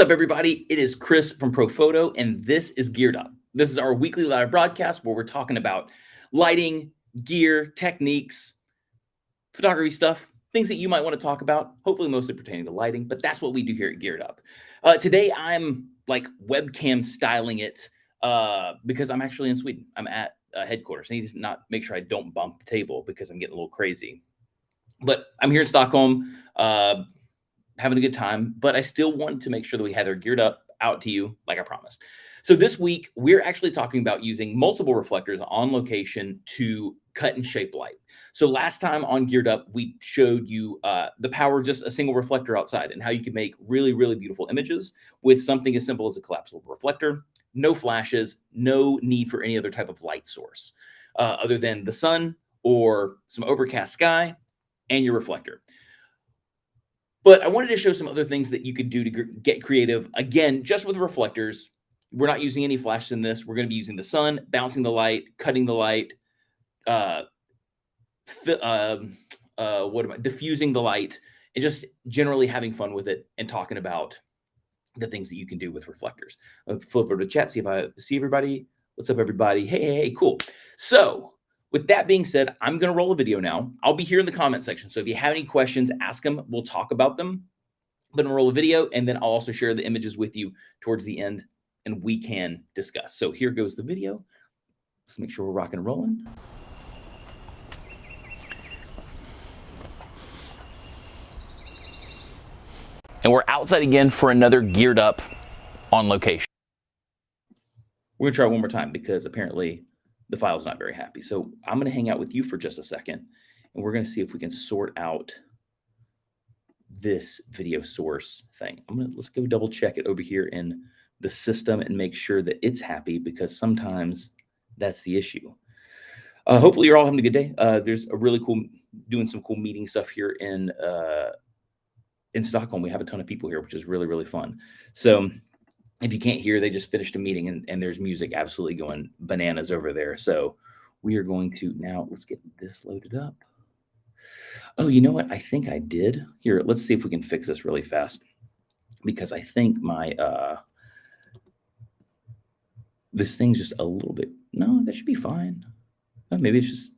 What's up, everybody? It is Chris from ProPhoto, and this is Geared Up. This is our weekly live broadcast where we're talking about lighting, gear, techniques, photography stuff, things that you might want to talk about, hopefully mostly pertaining to lighting, but that's what we do here at Geared Up. Today, I'm like webcam styling it because I'm actually in Sweden. I'm at headquarters. I need to not make sure I don't bump the table because I'm getting a little crazy. But I'm here in Stockholm, having a good time, but I still wanted to make sure that we had our Geared Up out to you like I promised. So this week, we're actually talking about using multiple reflectors on location to cut and shape light. So last time on Geared Up, we showed you the power of just a single reflector outside and how you can make really, really beautiful images with something as simple as a collapsible reflector. No flashes, no need for any other type of light source other than the sun or some overcast sky and your reflector. But I wanted to show some other things that you could do to get creative. Again, just with reflectors, we're not using any flashes in this. We're going to be using the sun, bouncing the light, cutting the light, diffusing the light, and just generally having fun with it and talking about the things that you can do with reflectors. I'll flip over to chat, see if I see everybody. What's up, everybody? Hey, cool. So with that being said, I'm going to roll a video now. I'll be here in the comment section. So if you have any questions, ask them. We'll talk about them. I'm going to roll a video, and then I'll also share the images with you towards the end, and we can discuss. So here goes the video. Let's make sure we're rocking and rolling. And we're outside again for another Geared Up on location. We're going to try one more time because apparently the file's not very happy. So I'm going to hang out with you for just a second, and we're going to see if we can sort out this video source thing. Let's go double check it over here in the system and make sure that it's happy, because sometimes that's the issue. Hopefully you're all having a good day. There's a really cool, doing some cool meeting stuff here in Stockholm. We have a ton of people here, which is really, really fun. So if you can't hear, they just finished a meeting and there's music absolutely going bananas over there. So we are going to now, let's get this loaded up. Oh, you know what? I think I did. Here, let's see if we can fix this really fast, because I think my, this thing's just a little bit, no, that should be fine. Maybe it's just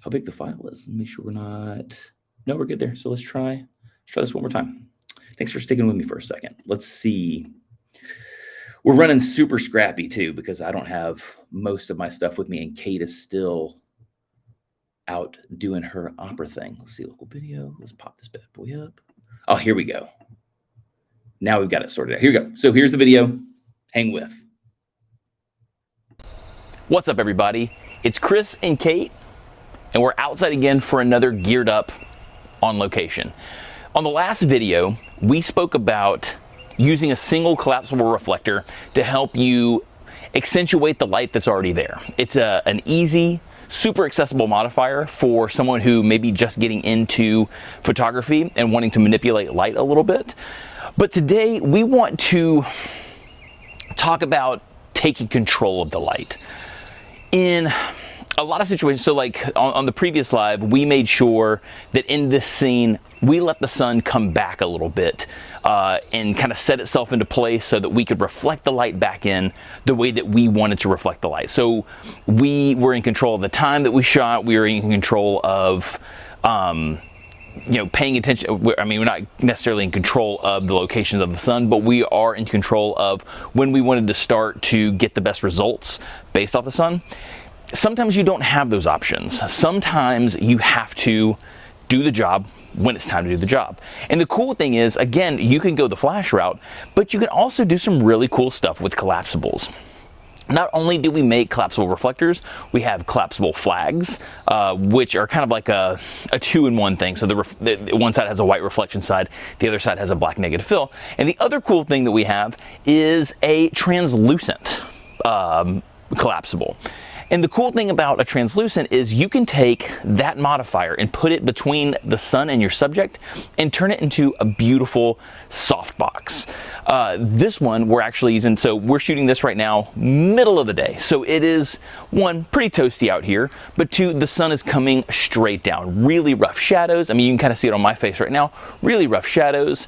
how big the file is. Make sure we're not, no, we're good there. So let's try this one more time. Thanks for sticking with me for a second. Let's see. We're running super scrappy too, because I don't have most of my stuff with me, and Kate is still out doing her opera thing. Let's see, local video. Let's pop this bad boy up. Oh, here we go. Now we've got it sorted out. Here we go. So here's the video. Hang with. What's up, everybody? It's Chris and Kate, and we're outside again for another Geared Up on location. On the last video, we spoke about using a single collapsible reflector to help you accentuate the light that's already there. It's an easy, super accessible modifier for someone who may be just getting into photography and wanting to manipulate light a little bit. But today we want to talk about taking control of the light. In a lot of situations, so like on the previous live, we made sure that in this scene, we let the sun come back a little bit and kind of set itself into place so that we could reflect the light back in the way that we wanted to reflect the light. So we were in control of the time that we shot. We were in control of, paying attention. I mean, we're not necessarily in control of the locations of the sun, but we are in control of when we wanted to start to get the best results based off the sun. Sometimes you don't have those options. Sometimes you have to do the job when it's time to do the job. And the cool thing is, again, you can go the flash route, but you can also do some really cool stuff with collapsibles. Not only do we make collapsible reflectors, we have collapsible flags, which are kind of like a two-in-one thing. So the one side has a white reflection side, the other side has a black negative fill. And the other cool thing that we have is a translucent collapsible. And the cool thing about a translucent is you can take that modifier and put it between the sun and your subject and turn it into a beautiful softbox. This one we're actually using, so we're shooting this right now, middle of the day. So it is, one, pretty toasty out here, but two, the sun is coming straight down. Really rough shadows. I mean, you can kind of see it on my face right now. Really rough shadows.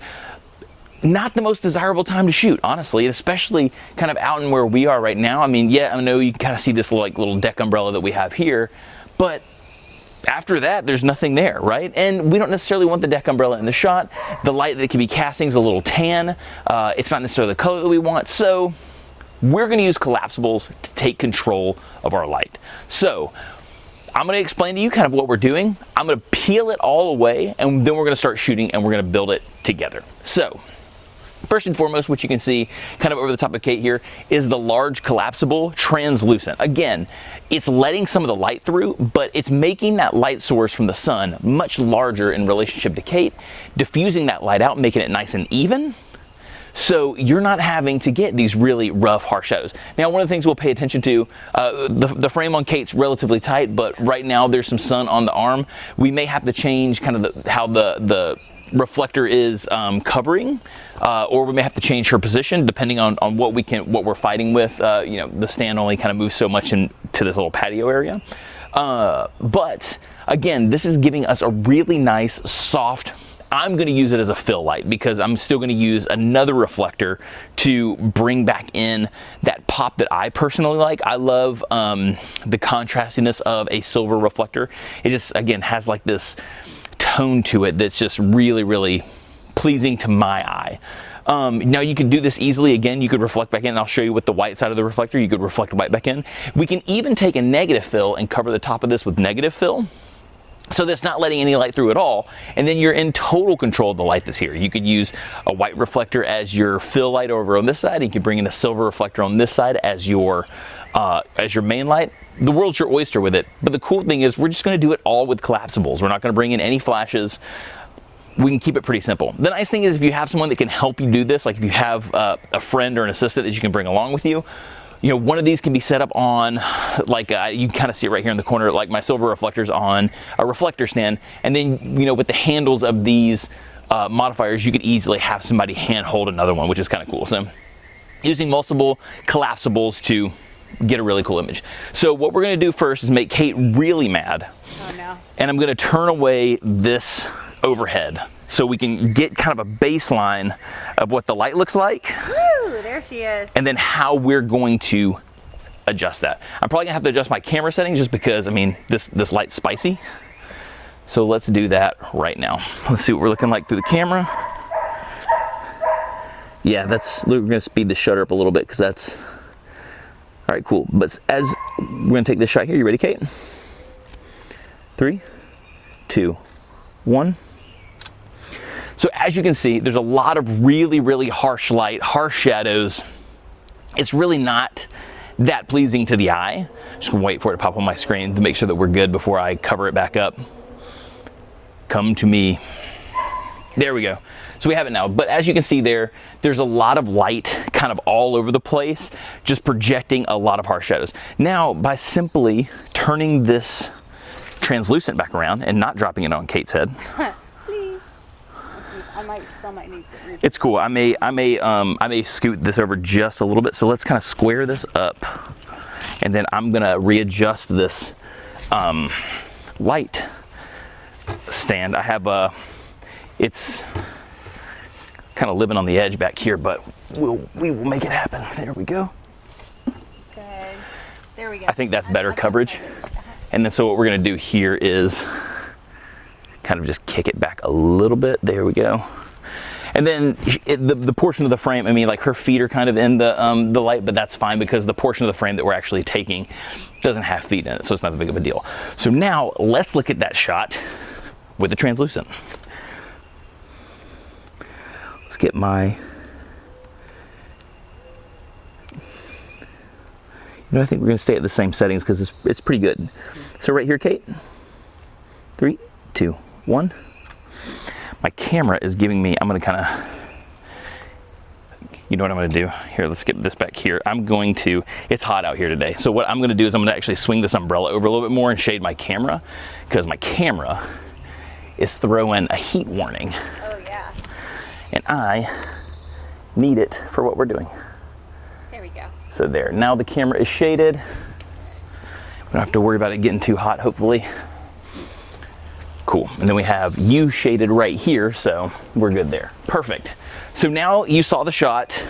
not the most desirable time to shoot, honestly, especially kind of out in where we are right now. I mean, yeah, I know you can kind of see this little deck umbrella that we have here, but after that, there's nothing there, right? And we don't necessarily want the deck umbrella in the shot. The light that can be casting is a little tan. It's not necessarily the color that we want, so we're going to use collapsibles to take control of our light. So I'm going to explain to you kind of what we're doing. I'm going to peel it all away, and then we're going to start shooting, and we're going to build it together. So first and foremost, what you can see kind of over the top of Kate here is the large collapsible translucent. Again, it's letting some of the light through, but it's making that light source from the sun much larger in relationship to Kate, diffusing that light out, making it nice and even. So you're not having to get these really rough, harsh shadows. Now, one of the things we'll pay attention to, the frame on Kate's relatively tight, but right now there's some sun on the arm. We may have to change kind of how the reflector is covering, or we may have to change her position depending on what we're fighting with. You know, the stand only kind of moves so much into this little patio area. But again, this is giving us a really nice, soft, I'm going to use it as a fill light because I'm still going to use another reflector to bring back in that pop that I personally like. I love the contrastiness of a silver reflector. It just, again, has like this tone to it that's just really, really pleasing to my eye. Now you can do this easily. Again, you could reflect back in, and I'll show you with the white side of the reflector. You could reflect white back in. We can even take a negative fill and cover the top of this with negative fill, so that's not letting any light through at all, and then you're in total control of the light that's here. You could use a white reflector as your fill light over on this side. You could bring in a silver reflector on this side as your main light. The world's your oyster with it, but the cool thing is we're just going to do it all with collapsibles. We're not going to bring in any flashes. We can keep it pretty simple. The nice thing is if you have someone that can help you do this, like if you have a friend or an assistant that you can bring along with you, you know, one of these can be set up on, like you kind of see it right here in the corner, like my silver reflectors on a reflector stand. And then, you know, with the handles of these modifiers, you could easily have somebody hand hold another one, which is kind of cool. So using multiple collapsibles to get a really cool image. So what we're going to do first is make Kate really mad. Oh no. And I'm going to turn away this overhead so we can get kind of a baseline of what the light looks like. Woo, there she is. And then how we're going to adjust that. I'm probably gonna have to adjust my camera settings just because, I mean, this light's spicy. So let's do that right now. Let's see what we're looking like through the camera. Yeah, we're gonna speed the shutter up a little bit because that's, all right, cool. But as we're gonna take this shot here, you ready, Kate? 3, 2, 1. So as you can see, there's a lot of really, really harsh light, harsh shadows. It's really not that pleasing to the eye. Just gonna wait for it to pop on my screen to make sure that we're good before I cover it back up. Come to me. There we go. So we have it now. But as you can see there's a lot of light kind of all over the place, just projecting a lot of harsh shadows. Now, by simply turning this translucent back around and not dropping it on Kate's head, I still might need to. It's cool. I may scoot this over just a little bit. So let's kind of square this up, and then I'm gonna readjust this light stand. I have it's kind of living on the edge back here, but we will make it happen. There we go. Good. There we go. I think that's better coverage. And then so what we're gonna do here is kind of just kick it back a little bit. There we go. And then the portion of the frame, I mean, like her feet are kind of in the light, but that's fine because the portion of the frame that we're actually taking doesn't have feet in it, so it's not that big of a deal. So now let's look at that shot with the translucent. Let's get my, I think we're gonna stay at the same settings because it's pretty good. So right here, Kate, 3, 2, 1. My camera is giving me, I'm gonna kind of, you know what I'm gonna do? Here, let's get this back here. It's hot out here today. So what I'm gonna do is I'm gonna actually swing this umbrella over a little bit more and shade my camera because my camera is throwing a heat warning. Oh yeah. And I need it for what we're doing. There we go. So there, now the camera is shaded. We don't have to worry about it getting too hot, hopefully. Cool. And then we have you shaded right here, so we're good there. Perfect. So now you saw the shot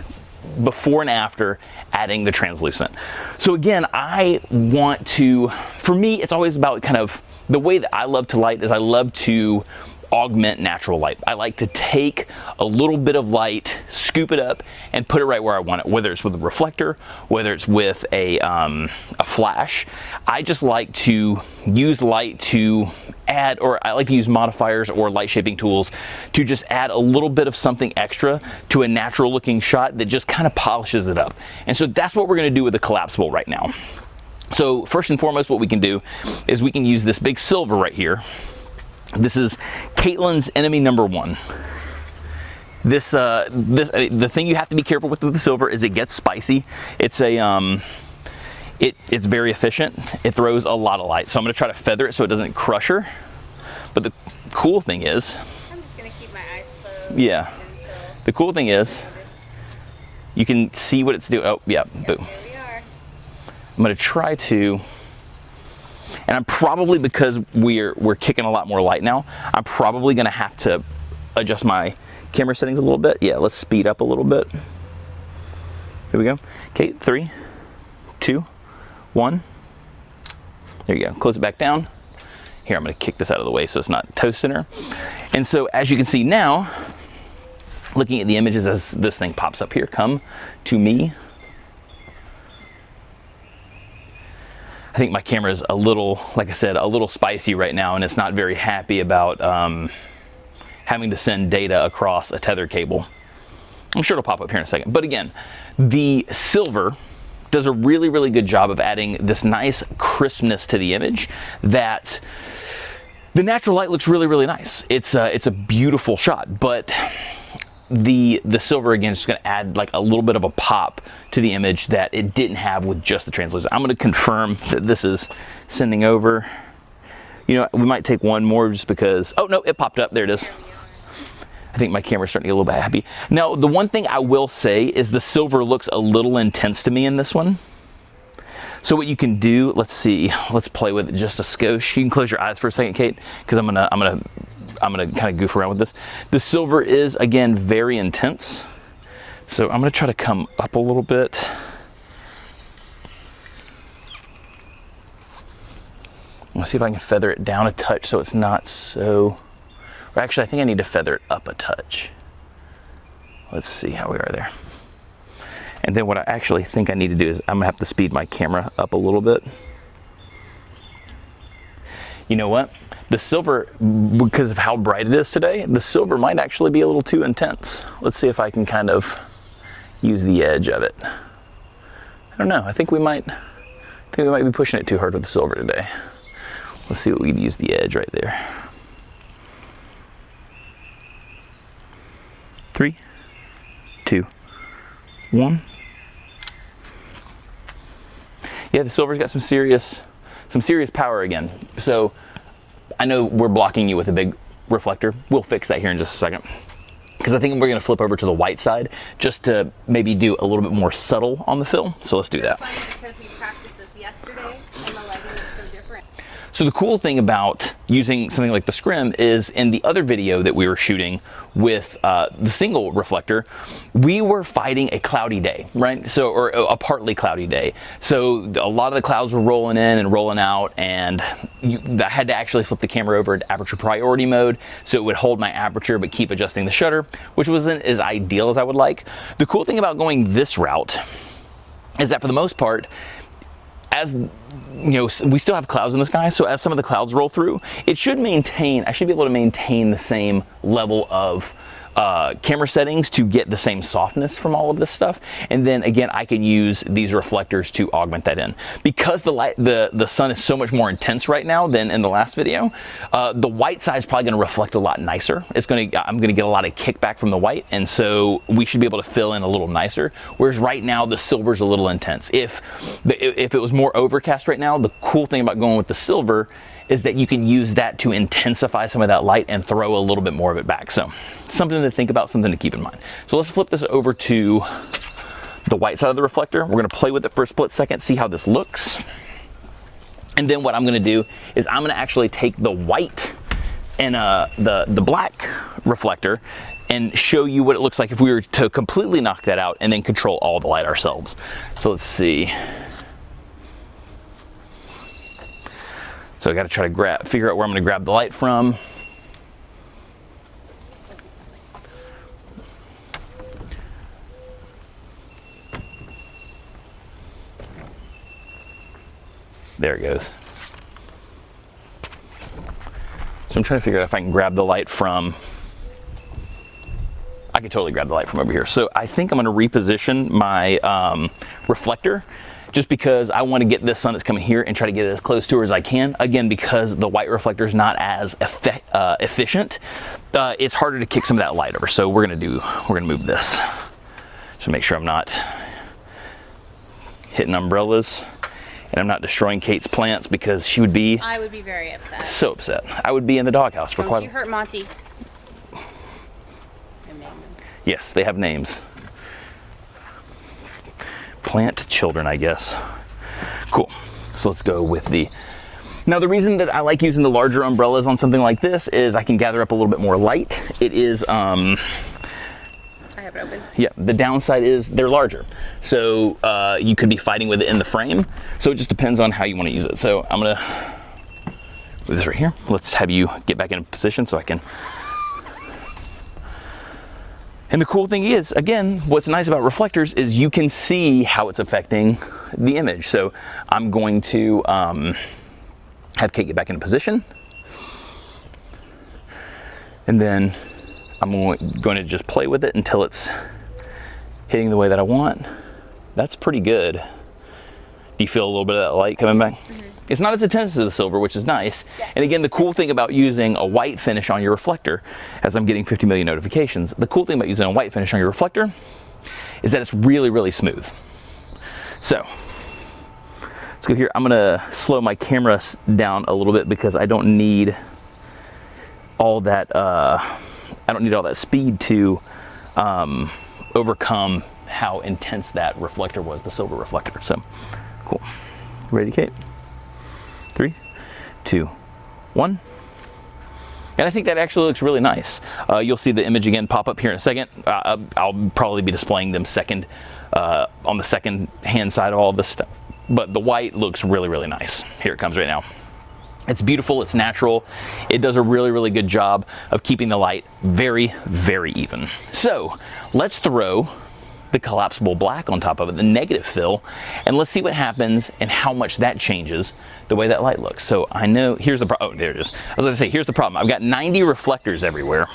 before and after adding the translucent. So again, for me, it's always about kind of the way that I love to light is I love to augment natural light. I like to take a little bit of light, scoop it up, and put it right where I want it, whether it's with a reflector, whether it's with a flash. I just like to use light to add, or I like to use modifiers or light shaping tools to just add a little bit of something extra to a natural looking shot that just kind of polishes it up. And so that's what we're going to do with the collapsible right now. So first and foremost, what we can do is we can use this big silver right here. This is Caitlin's enemy number one. The thing you have to be careful with the silver is it gets spicy. It's it's very efficient. It throws a lot of light. So I'm going to try to feather it so it doesn't crush her. But the cool thing is, I'm just going to keep my eyes closed. Yeah. The cool thing is, you can see what it's doing. Oh, yeah. Boom. Here we are. I'm going to try to. And I'm probably, because we're kicking a lot more light now, I'm probably going to have to adjust my camera settings a little bit. Yeah, let's speed up a little bit. Here we go. Okay, 3, 2, 1. There you go. Close it back down. Here, I'm going to kick this out of the way so it's not toasting her. And so as you can see now, looking at the images as this thing pops up here, come to me. I think my camera is a little, like I said, a little spicy right now, and it's not very happy about having to send data across a tether cable. I'm sure it'll pop up here in a second. But again, the silver does a really, really good job of adding this nice crispness to the image that the natural light looks really, really nice. It's a beautiful shot, but the silver again is just going to add like a little bit of a pop to the image that it didn't have with just the translucent. I'm going to confirm that this is sending over. You know, we might take one more just because, oh no, it popped up. There it is. I think my camera's starting to get a little bit happy. Now, the one thing I will say is the silver looks a little intense to me in this one. So what you can do, let's see, let's play with it just a skosh. You can close your eyes for a second, Kate, because I'm gonna kind of goof around with this. The silver is, again, very intense. So I'm gonna try to come up a little bit. Let's see if I can feather it down a touch so it's not so, or actually I think I need to feather it up a touch. Let's see how we are there. And then what I actually think I need to do is I'm gonna have to speed my camera up a little bit. You know what? The silver, because of how bright it is today, the silver might actually be a little too intense. Let's see if I can kind of use the edge of it. I don't know, I think we might be pushing it too hard with the silver today. Let's see what we could use the edge right there. 3, 2, 1. Yeah, the silver's got some serious power again. So I know we're blocking you with a big reflector. We'll fix that here in just a second. Because I think we're going to flip over to the white side just to maybe do a little bit more subtle on the film. So let's do that. Funny because we practiced this yesterday and the lighting is so different. So the cool thing about using something like the scrim is in the other video that we were shooting with the single reflector, we were fighting a cloudy day, right? So, or a partly cloudy day. So a lot of the clouds were rolling in and rolling out, and I had to actually flip the camera over to aperture priority mode so it would hold my aperture but keep adjusting the shutter, which wasn't as ideal as I would like. The cool thing about going this route is that for the most part, as you know, we still have clouds in the sky, so as some of the clouds roll through, I should be able to maintain the same level of camera settings to get the same softness from all of this stuff. And then again, I can use these reflectors to augment that in. Because the sun is so much more intense right now than in the last video, the white side is probably going to reflect a lot nicer. I'm going to get a lot of kickback from the white, and so we should be able to fill in a little nicer. Whereas right now the silver's a little intense. If it was more overcast right now, the cool thing about going with the silver is that you can use that to intensify some of that light and throw a little bit more of it back. So something to think about, something to keep in mind. So let's flip this over to the white side of the reflector. We're gonna play with it for a split second, see how this looks. And then what I'm gonna do is I'm gonna actually take the white and the black reflector and show you what it looks like if we were to completely knock that out and then control all the light ourselves. So let's see. So I got to try to figure out where I'm going to grab the light from. There it goes. So I'm trying to figure out if I can grab the light from, I could totally grab the light from over here. So I think I'm going to reposition my reflector, just because I want to get this sun that's coming here and try to get it as close to her as I can. Again, because the white reflector is not as efficient, it's harder to kick some of that light over. So we're gonna move this to make sure I'm not hitting umbrellas and I'm not destroying Kate's plants, because I would be very upset. So upset. I would be in the doghouse for quite a while. Don't you hurt Monty. Yes, they have names. Plant children, I guess. Cool. So let's go with the... Now the reason that I like using the larger umbrellas on something like this is I can gather up a little bit more light. It is... I have it open. Yeah, the downside is they're larger. So you could be fighting with it in the frame. So it just depends on how you want to use it. So I'm going to move this right here. Let's have you get back in position so I can... And the cool thing is, again, what's nice about reflectors is you can see how it's affecting the image. So I'm going to have Kate get back into position. And then I'm going to just play with it until it's hitting the way that I want. That's pretty good. Do you feel a little bit of that light coming back? Mm-hmm. It's not as intense as the silver, which is nice. Yeah. And again, the cool thing about using a white finish on your reflector, as I'm getting 50 million notifications, the cool thing about using a white finish on your reflector is that it's really, really smooth. So let's go here. I'm gonna slow my camera down a little bit because I don't need all that, speed to overcome how intense that reflector was, the silver reflector. So cool. Ready, Kate? 3, 2, 1. And I think that actually looks really nice. You'll see the image again pop up here in a second. I'll probably be displaying them on the second hand side of all this stuff. But the white looks really, really nice. Here it comes right now. It's beautiful, it's natural. It does a really, really good job of keeping the light very, very even. So let's throw the collapsible black on top of it, the negative fill, and let's see what happens and how much that changes the way that light looks. So I know, here's the problem. Oh, there it is. I was gonna say, here's the problem. I've got 90 reflectors everywhere,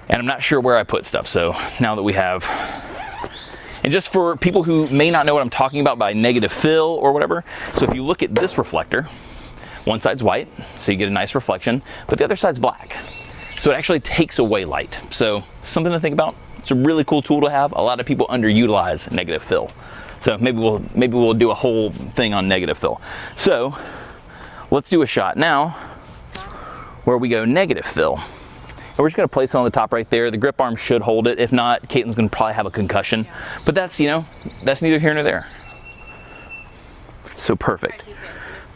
and I'm not sure where I put stuff. So now that we have, and just for people who may not know what I'm talking about by negative fill or whatever, so if you look at this reflector, one side's white, so you get a nice reflection, but the other side's black. So it actually takes away light. So something to think about. It's a really cool tool to have. A lot of people underutilize negative fill. So maybe we'll do a whole thing on negative fill. So let's do a shot now where we go negative fill. And we're just gonna place it on the top right there. The grip arm should hold it. If not, Caitlin's gonna probably have a concussion. But that's, that's neither here nor there. So perfect.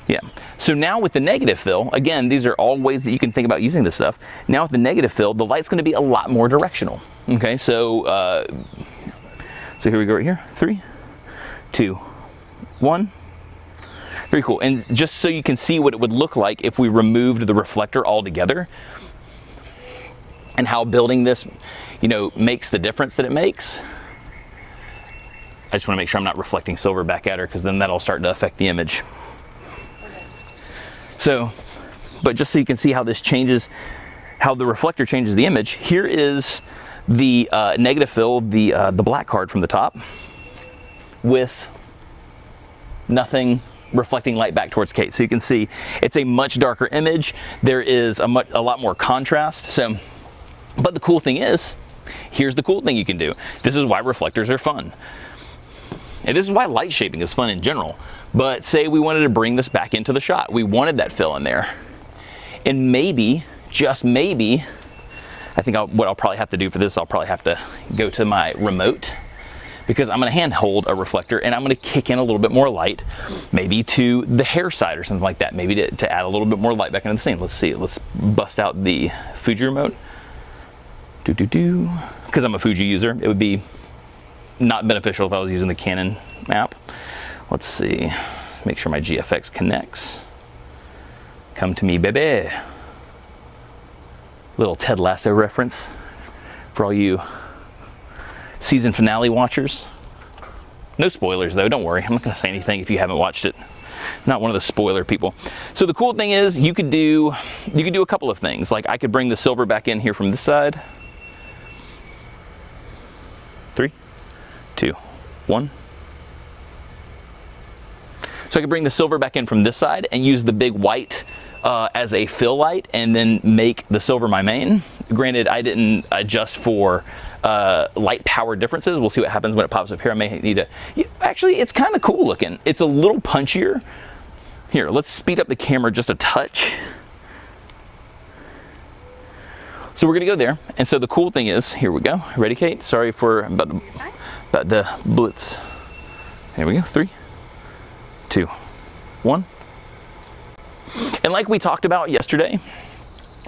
Yeah. So now with the negative fill, again, these are all ways that you can think about using this stuff. Now with the negative fill, the light's going to be a lot more directional. Okay, so here we go right here. 3, 2, 1. Very cool. And just so you can see what it would look like if we removed the reflector altogether, and how building this, makes the difference that it makes. I just want to make sure I'm not reflecting silver back at her, because then that'll start to affect the image. So, but just so you can see how this changes, how the reflector changes the image, here is the negative fill, the black card from the top, with nothing reflecting light back towards Kate. So you can see it's a much darker image. There is a lot more contrast. So, but the cool thing is, here's the cool thing you can do. This is why reflectors are fun. And this is why light shaping is fun in general. But say we wanted to bring this back into the shot. We wanted that fill in there. And maybe, just maybe, I think what I'll probably have to do for this, I'll probably have to go to my remote, because I'm going to hand hold a reflector and I'm going to kick in a little bit more light, maybe to the hair side or something like that, maybe to add a little bit more light back into the scene. Let's see, let's bust out the Fuji remote. Because I'm a Fuji user, it would be not beneficial if I was using the Canon app. Let's see, make sure my GFX connects. Come to me, baby. Little Ted Lasso reference for all you season finale watchers. No spoilers though, don't worry. I'm not gonna say anything if you haven't watched it. Not one of the spoiler people. So the cool thing is you could do a couple of things. Like I could bring the silver back in here from this side. 3, 2, 1. So I could bring the silver back in from this side and use the big white as a fill light and then make the silver my main. Granted, I didn't adjust for light power differences. We'll see what happens when it pops up here. I may need to, actually, it's kind of cool looking. It's a little punchier. Here, let's speed up the camera just a touch. So we're gonna go there. And so the cool thing is, here we go. Ready, Kate? Sorry for about the blitz. Here we go, 3, 2, 1. And like we talked about yesterday,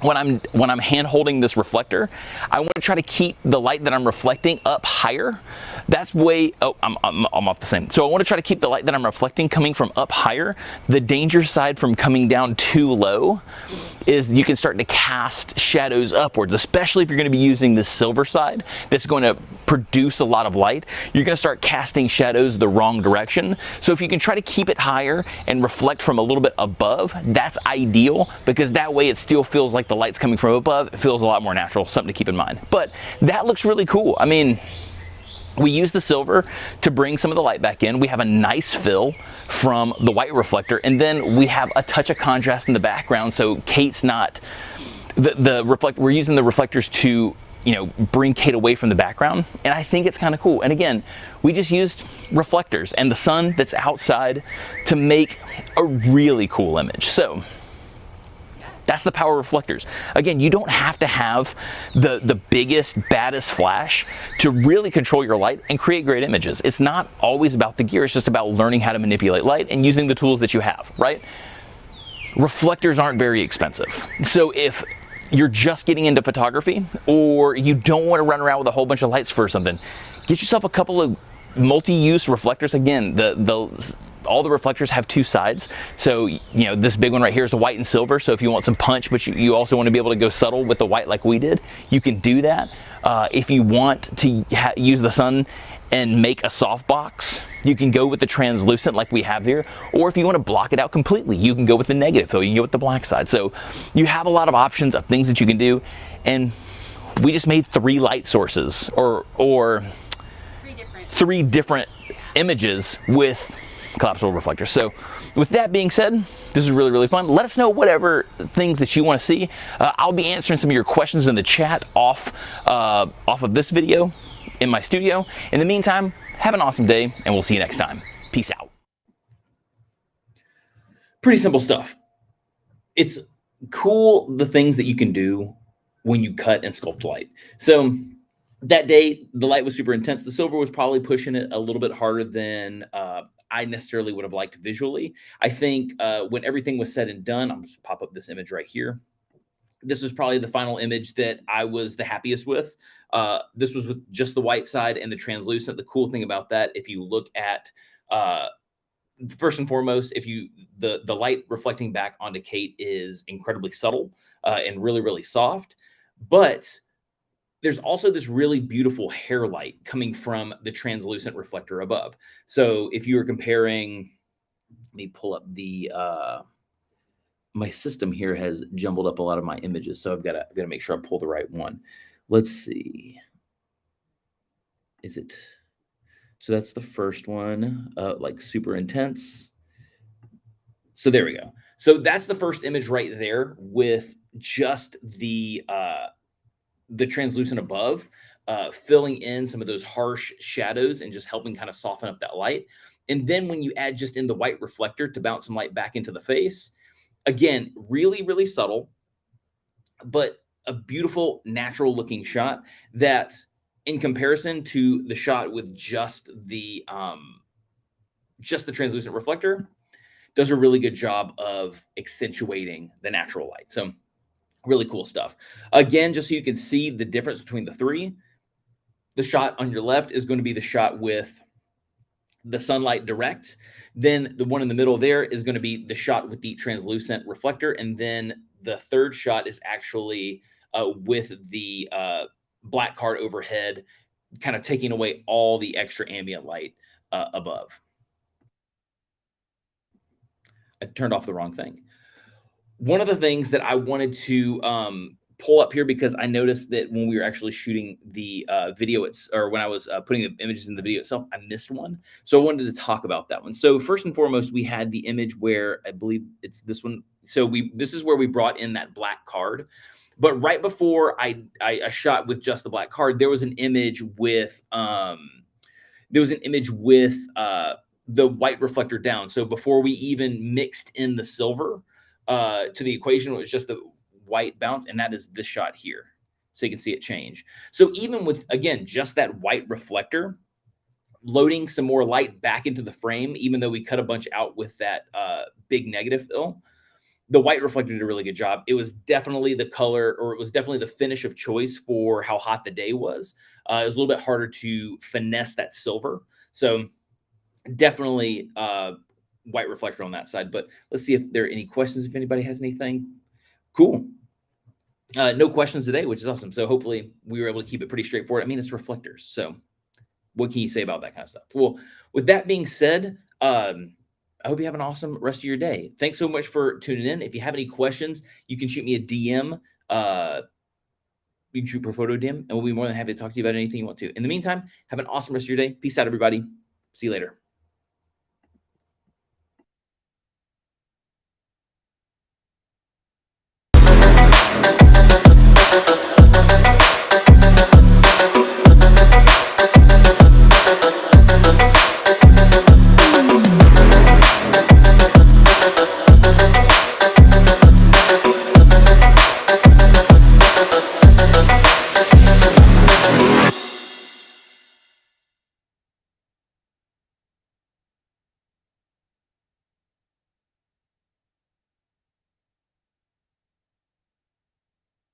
when I'm hand holding this reflector, I want to try to keep the light that I'm reflecting up higher. That's way, oh, I'm off the same. So I want to try to keep the light that I'm reflecting coming from up higher. The danger side from coming down too low is you can start to cast shadows upwards, especially if you're going to be using the silver side that's going to produce a lot of light. You're going to start casting shadows the wrong direction. So if you can try to keep it higher and reflect from a little bit above, that's ideal, because that way it still feels like the light's coming from above. It feels a lot more natural, something to keep in mind. But that looks really cool. I mean, we use the silver to bring some of the light back in. We have a nice fill from the white reflector, and then we have a touch of contrast in the background, so Kate's not we're using the reflectors to, you know, bring Kate away from the background, and I think it's kind of cool. And again, we just used reflectors and the sun that's outside to make a really cool image. So that's the power of reflectors. Again, you don't have to have the biggest, baddest flash to really control your light and create great images. It's not always about the gear, it's just about learning how to manipulate light and using the tools that you have, right? Reflectors aren't very expensive. So if you're just getting into photography, or you don't want to run around with a whole bunch of lights for something, get yourself a couple of multi-use reflectors. Again, all the reflectors have two sides. So, you know, this big one right here is the white and silver. So if you want some punch, but you also want to be able to go subtle with the white like we did, you can do that. If you want to use the sun and make a softbox, you can go with the translucent like we have here. Or if you want to block it out completely, you can go with the negative fill. You can go with the black side. So you have a lot of options of things that you can do. And we just made 3 light sources, or three different images with collapsible reflectors. So with that being said, this is really, really fun. Let us know whatever things that you want to see. I'll be answering some of your questions in the chat off of this video in my studio. In the meantime, have an awesome day, and we'll see you next time. Peace out. Pretty simple stuff. It's cool the things that you can do when you cut and sculpt light. So that day, the light was super intense. The silver was probably pushing it a little bit harder than I necessarily would have liked visually. I think when everything was said and done, I'm just pop up this image right here. This was probably the final image that I was the happiest with. This was with just the white side and the translucent. The cool thing about that, if you look at, first and foremost, if you the light reflecting back onto Kate is incredibly subtle and really, really soft. But there's also this really beautiful hair light coming from the translucent reflector above. So if you were comparing, let me pull up the, my system here has jumbled up a lot of my images. So I've got to make sure I pull the right one. Let's see. Is it, so that's the first one, like super intense. So there we go. So that's the first image right there with just the translucent above, filling in some of those harsh shadows and just helping kind of soften up that light. And then when you add just in the white reflector to bounce some light back into the face, again, really, really subtle, but a beautiful natural looking shot that in comparison to the shot with just the translucent reflector, does a really good job of accentuating the natural light. So really cool stuff. Again, just so you can see the difference between the three, the shot on your left is going to be the shot with the sunlight direct. Then the one in the middle there is going to be the shot with the translucent reflector. And then the third shot is actually with the black card overhead, kind of taking away all the extra ambient light above. I turned off the wrong thing. One of the things that I wanted to pull up here, because I noticed that when we were actually shooting the video, or when I was putting the images in the video itself, I missed one. So I wanted to talk about that one. So first and foremost, we had the image where I believe it's this one. So this is where we brought in that black card. But right before I shot with just the black card, there was an image with the white reflector down. So before we even mixed in the silver to the equation, it was just the white bounce, and that is this shot here. So you can see it change. So even with, again, just that white reflector, loading some more light back into the frame, even though we cut a bunch out with that big negative fill, the white reflector did a really good job. It was definitely the color, or it was definitely the finish of choice for how hot the day was. It was a little bit harder to finesse that silver. So definitely white reflector on that side. But let's see if there are any questions, if anybody has anything. Cool. No questions today, which is awesome. So hopefully we were able to keep it pretty straightforward. I mean, it's reflectors. So what can you say about that kind of stuff? Well, with that being said, I hope you have an awesome rest of your day. Thanks so much for tuning in. If you have any questions, you can shoot me a DM. You can shoot Profoto DM, and we'll be more than happy to talk to you about anything you want to. In the meantime, have an awesome rest of your day. Peace out, everybody. See you later.